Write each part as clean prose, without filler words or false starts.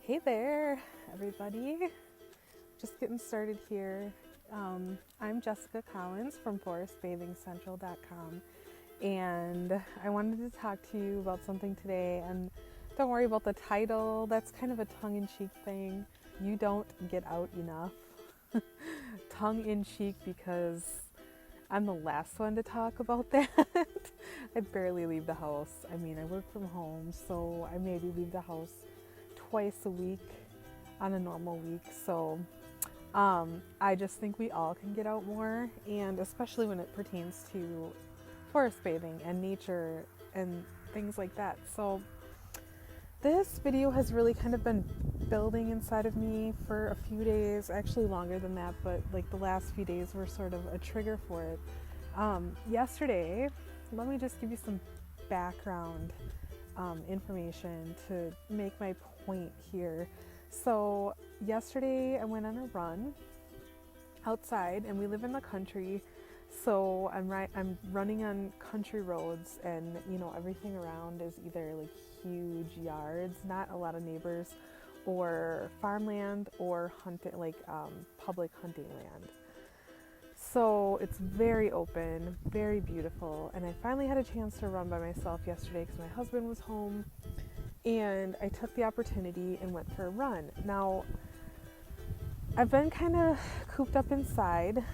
Hey there, everybody. Just getting started here. I'm Jessica Collins from forestbathingcentral.com, and I wanted to talk to you about something today. And don't worry about the title, that's kind of a tongue-in-cheek thing. You don't get out enough. Tongue-in-cheek because I'm the last one to talk about that. I barely leave the house. I mean, I work from home, so I maybe leave the house twice a week on a normal week. So I just think we all can get out more, and especially when it pertains to forest bathing and nature and things like that. So this video has really kind of been building inside of me for a few days, actually longer than that, but like the last few days were sort of a trigger for it. Yesterday, let me just give you some background information to make my point here. So yesterday I went on a run outside, and we live in the country, so I'm running on country roads, and everything around is either like huge yards, not a lot of neighbors, or farmland, or public hunting land. So it's very open, very beautiful, and I finally had a chance to run by myself yesterday because my husband was home, and I took the opportunity and went for a run. Now, I've been kind of cooped up inside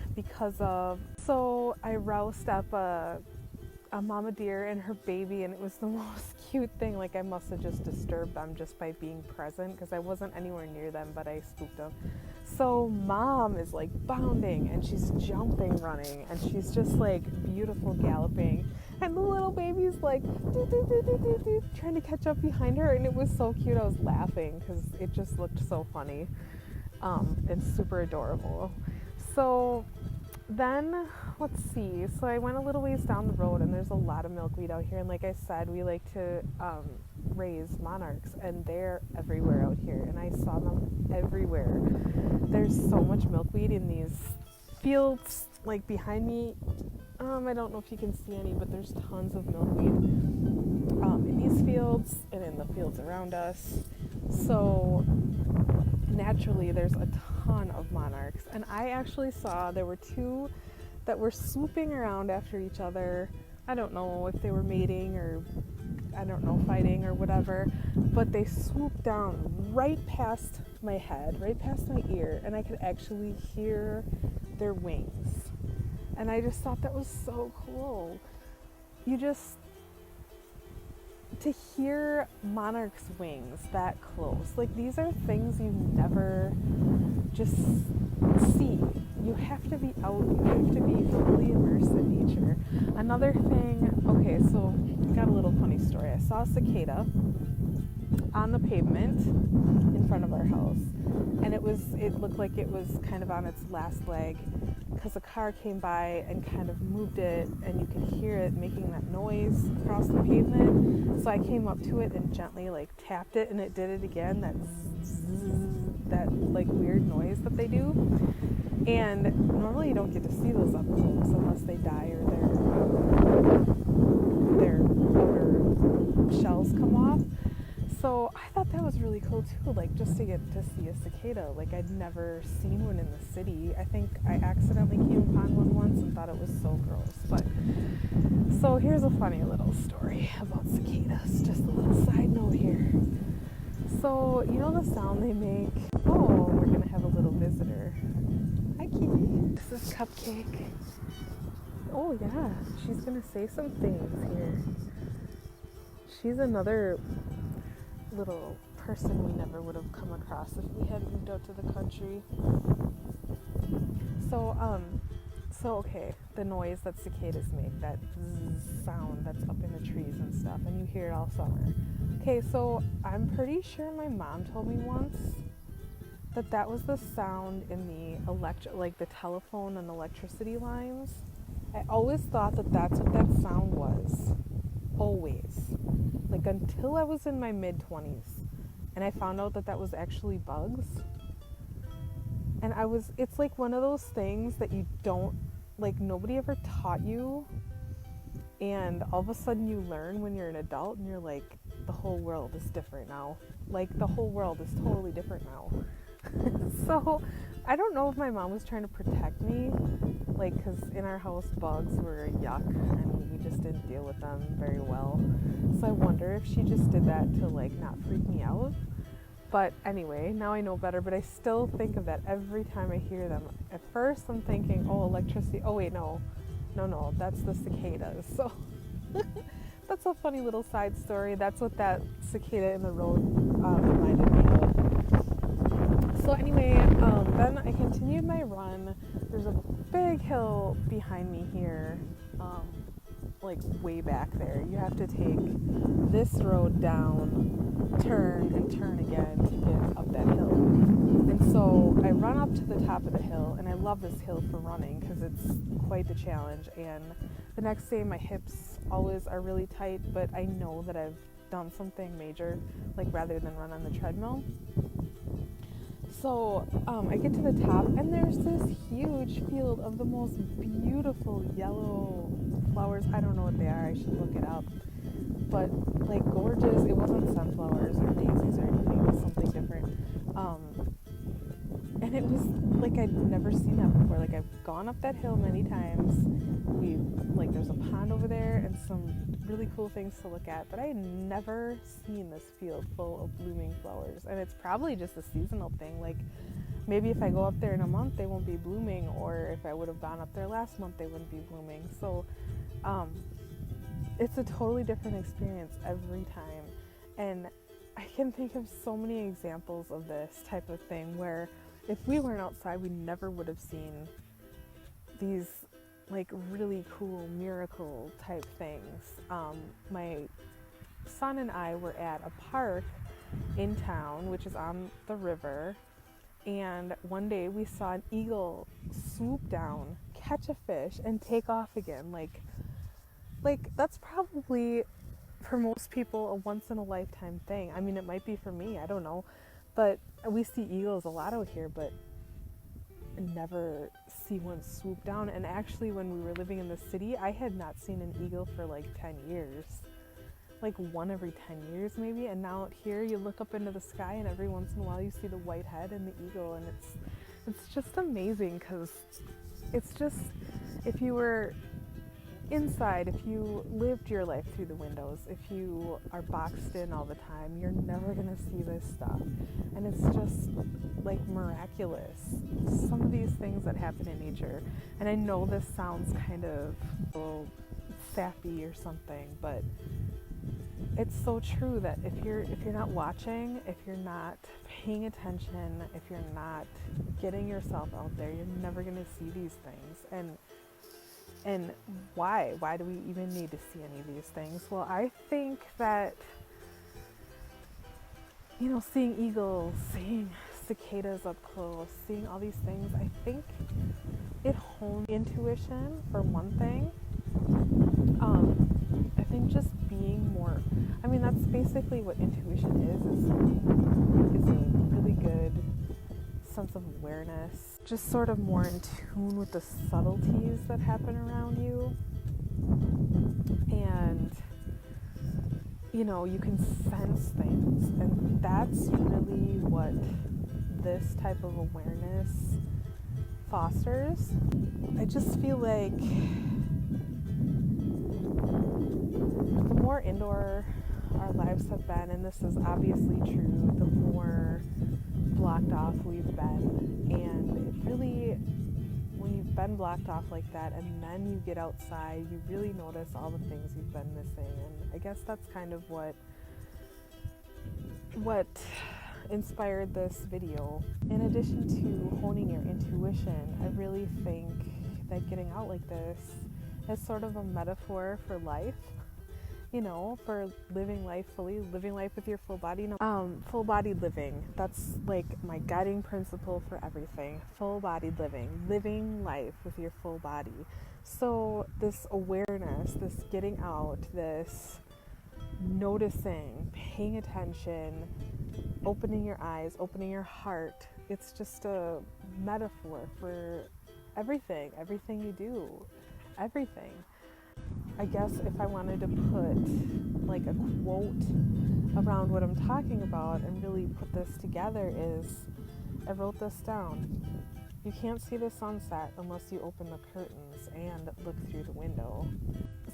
so I roused up a mama deer and her baby, and it was the most cute thing. Like, I must have just disturbed them just by being present, because I wasn't anywhere near them, but I spooked them. So mom is like bounding, and she's jumping, running, and she's just like beautiful galloping, and the little baby's like trying to catch up behind her, and it was so cute. I was laughing because it just looked so funny and super adorable. So then, let's see, so I went a little ways down the road, and there's a lot of milkweed out here, and like I said, we like to raise monarchs, and they're everywhere out here, and I saw them everywhere. There's so much milkweed in these fields like behind me. I don't know if you can see any, but there's tons of milkweed in these fields and in the fields around us. So naturally there's a ton of monarchs, and I actually saw there were two that were swooping around after each other. I don't know if they were mating, or I don't know, fighting or whatever, but they swooped down right past my head, right past my ear, and I could actually hear their wings. And I just thought that was so cool. To hear monarch's wings that close, like, these are things you never just see. You have to be out, you have to be fully immersed in nature. Another thing, okay, so got a little funny story. I saw a cicada on the pavement in front of our house, and it looked like it was kind of on its last leg, because a car came by and kind of moved it, and you could hear it making that noise across the pavement. So I came up to it and gently like tapped it, and it did it again, that zzz, that like weird noise that they do. And normally you don't get to see those up close unless they die or their outer shells come off. So I thought that was really cool too, like, just to get to see a cicada. Like, I'd never seen one in the city. I think I accidentally came upon one once and thought it was so gross. But so here's a funny little story about cicadas, just a little side note here. So you know the sound they make? Oh, we're gonna have a little visitor. Hi, kitty. This is Cupcake. Oh yeah, she's gonna say some things here. She's another little person we never would have come across if we hadn't moved out to the country. So okay, the noise that cicadas make, that zzz sound that's up in the trees and stuff, and you hear it all summer. Okay, so I'm pretty sure my mom told me once that was the sound in the telephone and electricity lines. I always thought that's what that sound was. Always. Like, until I was in my mid-20s, and I found out that was actually bugs. And it's like one of those things that you don't, like, nobody ever taught you, and all of a sudden you learn when you're an adult, and you're like, the whole world is different now. Like, the whole world is totally different now. So I don't know if my mom was trying to protect me, like, because in our house bugs were yuck and we just didn't deal with them very well. So I wonder if she just did that to, like, not freak me out. But anyway, now I know better, but I still think of that every time I hear them. At first I'm thinking, oh, electricity. Oh wait, no, that's the cicadas. So that's a funny little side story. That's what that cicada in the road reminded me of. So anyway, then I continued my run. There's a big hill behind me here, like way back there. You have to take this road down, turn and turn again to get up that hill. And so I run up to the top of the hill, and I love this hill for running because it's quite the challenge. And the next day my hips always are really tight, but I know that I've done something major, like rather than run on the treadmill. So I get to the top, and there's this huge field of the most beautiful yellow flowers. I don't know what they are. I should look it up. But like gorgeous. It wasn't sunflowers or daisies or anything. It was something different. And it was like I'd never seen that before. Like, I've gone up that hill many times. There's a pond over there and some really cool things to look at, but I had never seen this field full of blooming flowers. And it's probably just a seasonal thing. Like, maybe if I go up there in a month, they won't be blooming, or if I would have gone up there last month, they wouldn't be blooming. So it's a totally different experience every time. And I can think of so many examples of this type of thing where if we weren't outside, we never would have seen these like really cool miracle type things. My son and I were at a park in town, which is on the river, and one day we saw an eagle swoop down, catch a fish, and take off again. Like that's probably for most people a once in a lifetime thing. I mean, it might be for me, I don't know, but we see eagles a lot out here, but never see one swoop down. And actually, when we were living in the city, I had not seen an eagle for like 10 years, like one every 10 years maybe. And now out here, you look up into the sky, and every once in a while you see the white head and the eagle, and it's just amazing, because it's just, if you were inside, if you lived your life through the windows, if you are boxed in all the time, you're never going to see this stuff. And it's just like miraculous, some of these things that happen in nature. And I know this sounds kind of sappy or something, but it's so true that if you're not watching, if you're not paying attention, if you're not getting yourself out there, you're never going to see these things. And why do we even need to see any of these things? Well, I think that, seeing eagles, seeing cicadas up close, seeing all these things, I think it hones intuition for one thing. I think just being more, that's basically what intuition is a really good sense of awareness, just sort of more in tune with the subtleties that happen around you. And you can sense things, and that's really what this type of awareness fosters. I just feel like the more indoor our lives have been, and this is obviously true, the more blocked off we've been. And it really, when you've been blocked off like that and then you get outside, you really notice all the things you've been missing. And I guess that's kind of what inspired this video. In addition to honing your intuition, I really think that getting out like this is sort of a metaphor for life. For living life fully, living life with your full body. Full body living. That's like my guiding principle for everything. Full body living life with your full body. So this awareness, this getting out, this noticing, paying attention, opening your eyes, opening your heart. It's just a metaphor for everything you do, everything. I guess if I wanted to put like a quote around what I'm talking about and really put this together is I wrote this down. You can't see the sunset unless you open the curtains and look through the window.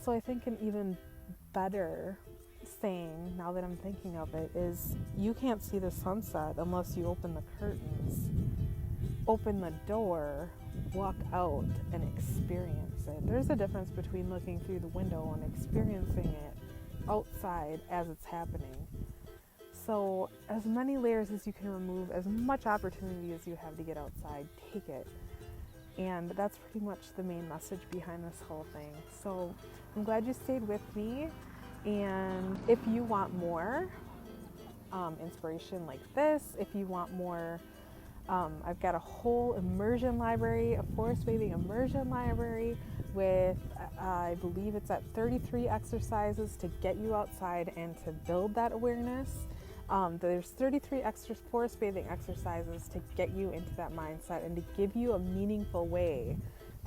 So I think an even better saying, now that I'm thinking of it, is you can't see the sunset unless you open the curtains, open the door, walk out and experience it. There's a difference between looking through the window and experiencing it outside as it's happening. So as many layers as you can remove, as much opportunity as you have to get outside, take it. And that's pretty much the main message behind this whole thing. So I'm glad you stayed with me. And if you want more inspiration like this, if you want more, I've got a whole immersion library, a forest bathing immersion library with, I believe it's at 33 exercises to get you outside and to build that awareness. There's 33 extra forest bathing exercises to get you into that mindset and to give you a meaningful way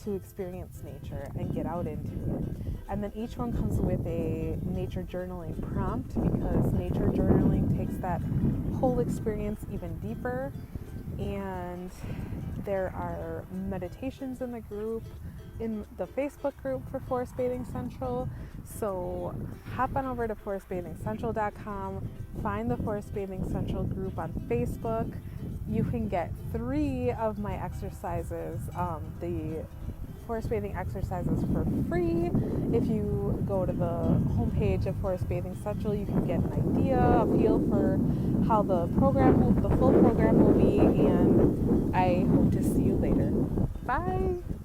to experience nature and get out into it. And then each one comes with a nature journaling prompt, because nature journaling takes that whole experience even deeper. And there are meditations in the group, in the Facebook group for Forest Bathing Central. So hop on over to forestbathingcentral.com, find the Forest Bathing Central group on Facebook. You can get 3 of my exercises, the forest bathing exercises, for free. If you go to the homepage of Forest Bathing Central, you can get an idea, a feel for how the full program will be, and I hope to see you later. Bye!